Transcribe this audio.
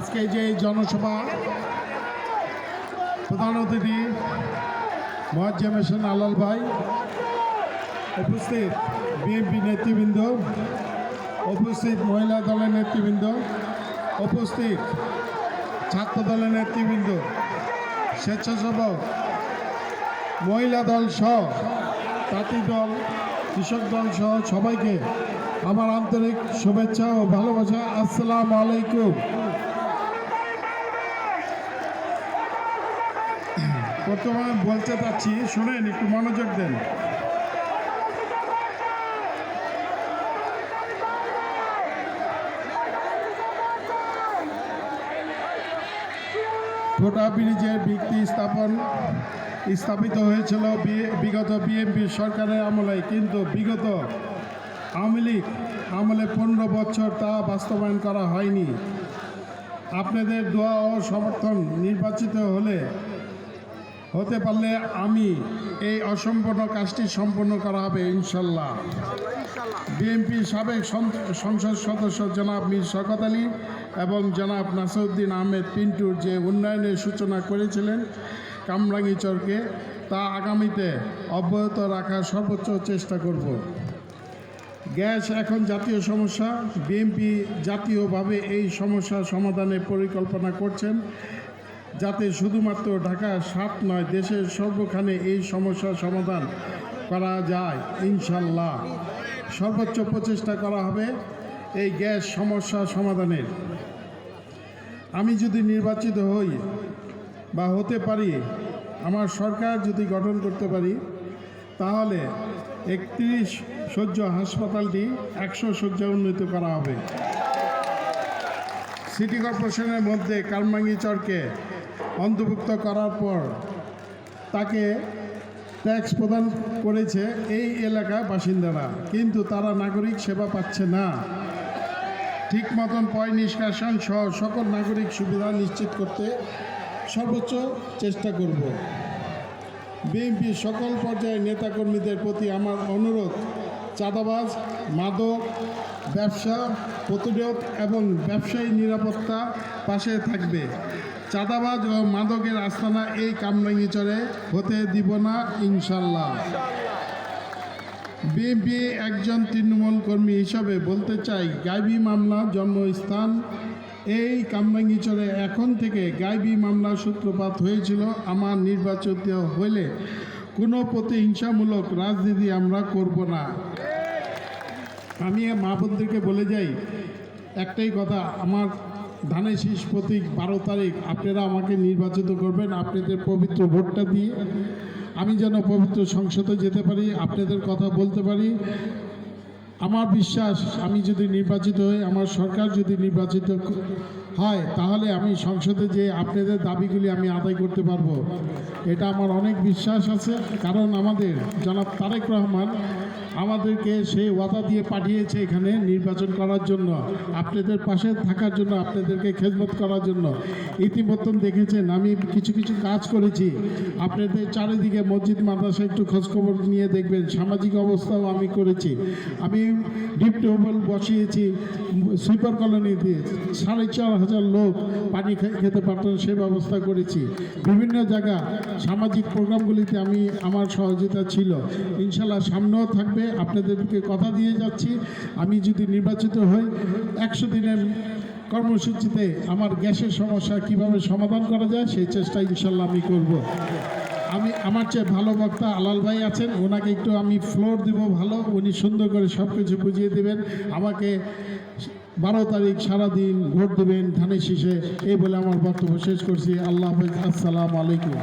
আজকে যে জনসভা প্রধান অতিথি মোয়াজ্জেম হোসেন আলাল ভাই, উপস্থিত বিএনপি নেতৃবৃন্দ, উপস্থিত মহিলা দলের নেতৃবৃন্দ, উপস্থিত ছাত্র দলের নেতৃবৃন্দ, স্বেচ্ছাসেবক, মহিলা দল সহ তাঁতি দল, কৃষক দল সহ সবাইকে আমার আন্তরিক শুভেচ্ছা ও ভালোবাসা। আসসালামু আলাইকুম। বর্তমানে বলতে চাচ্ছি, শুনেন, একটু মনোযোগ দেন। ঠোঁটা ব্রিজের ভিত্তি স্থাপিত হয়েছিল বিগত বিএনপি সরকারের আমলে, কিন্তু বিগত আওয়ামী লীগ আমলে 15 বছর তা বাস্তবায়ন করা হয়নি। আপনাদের দোয়া ও সমর্থন নির্বাচিত হতে পারলে আমি এই অসম্পূর্ণ কাজটি সম্পন্ন করা হবে ইনশাল্লাহ। বিএনপির সাবেক সংসদ সদস্য জনাব মীর শওকত আলী এবং জনাব নাসিরউদ্দিন আহমেদ পিন্টুর যে উন্নয়নের সূচনা করেছিলেন কামরাঙ্গীরচরকে, তা আগামীতে অব্যাহত রাখার সর্বোচ্চ চেষ্টা করব। গ্যাস এখন জাতীয় সমস্যা। বিএনপি জাতীয়ভাবে এই সমস্যা সমাধানের পরিকল্পনা করছেন, যাতে শুধুমাত্র ঢাকা 7 নয়, দেশের সর্বখানে এই সমস্যার সমাধান করা যায় ইনশাল্লাহ। সর্বোচ্চ প্রচেষ্টা করা হবে এই গ্যাস সমস্যা সমাধানের। আমি যদি নির্বাচিত হই বা হতে পারি, আমার সরকার যদি গঠন করতে পারি, তাহলে 31 শয্যা হাসপাতালটি 100 শয্যা উন্নীত করা হবে। সিটি কর্পোরেশনের মধ্যে কামরাঙ্গীরচরকে অন্তর্ভুক্ত করার পর তাকে ট্যাক্স প্রদান করেছে এই এলাকার বাসিন্দারা, কিন্তু তারা নাগরিক সেবা পাচ্ছে না। ঠিক মতন পয় নিষ্কাশন সহ সকল নাগরিক সুবিধা নিশ্চিত করতে সর্বোচ্চ চেষ্টা করব। বিএনপির সকল পর্যায়ের নেতাকর্মীদের প্রতি আমার অনুরোধ, চাঁদাবাজ, মাদক ব্যবসা প্রতিরোধ এবং ব্যবসায়ী নিরাপত্তা পাশে থাকবে। চাঁদাবাজ ও মাদকের আস্তানা এই কামরাঙ্গীরচরে হতে দিব না ইনশাল্লাহ। বিএনপি একজন তৃণমূল কর্মী হিসাবে বলতে চাই, গাইবী মামলা জন্মস্থান এই কামরাঙ্গীরচরে। এখন থেকে গাইবী মামলার সূত্রপাত হয়েছিল। আমার নির্বাচিত হলে কোনো প্রতিহিংসামূলক রাজনীতি আমরা করব না। আমি মা বোনদেরকে বলে যাই একটাই কথা, আমার ধানের শীষ প্রতীক 12 তারিখ আপনারা আমাকে নির্বাচিত করবেন। আপনাদের পবিত্র ভোটটা দিয়ে আমি যেন পবিত্র সংসদে যেতে পারি, আপনাদের কথা বলতে পারি। আমার বিশ্বাস, আমি যদি নির্বাচিত হই, আমার সরকার যদি নির্বাচিত হয়, তাহলে আমি সংসদে যে আপনাদের দাবিগুলি আমি আদায় করতে পারবো, এটা আমার অনেক বিশ্বাস আছে। কারণ আমাদের জনাব তারেক রহমান আমাদেরকে সেই ওয়াদা দিয়ে পাঠিয়েছে এখানে নির্বাচন করার জন্য, আপনাদের পাশে থাকার জন্য, আপনাদেরকে খেদমত করার জন্য। ইতিমধ্যে দেখেছেন আমি কিছু কিছু কাজ করেছি। আপনাদের চারিদিকে মসজিদ মাদ্রাসা একটু খোঁজখবর নিয়ে দেখবেন। সামাজিক অবস্থাও আমি করেছি। আমি ডিপ টিউবওয়েল বসিয়েছি সুইপার কলোনিতে, 4,500 লোক পানি খেতে পারতেন, সে ব্যবস্থা করেছি। বিভিন্ন জায়গা সামাজিক প্রোগ্রামগুলিতে আমার সহযোগিতা ছিল। ইনশাল্লাহ সামনেও থাকবে। আপনাদেরকে কথা দিয়ে যাচ্ছি, আমি যদি নির্বাচিত হই 100 দিনের কর্মসূচিতে আমার গ্যাসের সমস্যা কিভাবে সমাধান করা যায় সেই চেষ্টা ইনশাল্লাহ আমি করব। আমার চেয়ে ভালো বক্তা আলাল ভাই আছেন, ওনাকে একটু আমি ফ্লোর দিব ভালো, উনি সুন্দর করে সব কিছু বুঝিয়ে দেবেন। আমাকে 12 তারিখ সারাদিন ভোট দেবেন ধানের শীষে, এই বলে আমার বক্তব্য শেষ করছি। আল্লাহ হাফেজ। আসসালামু আলাইকুম।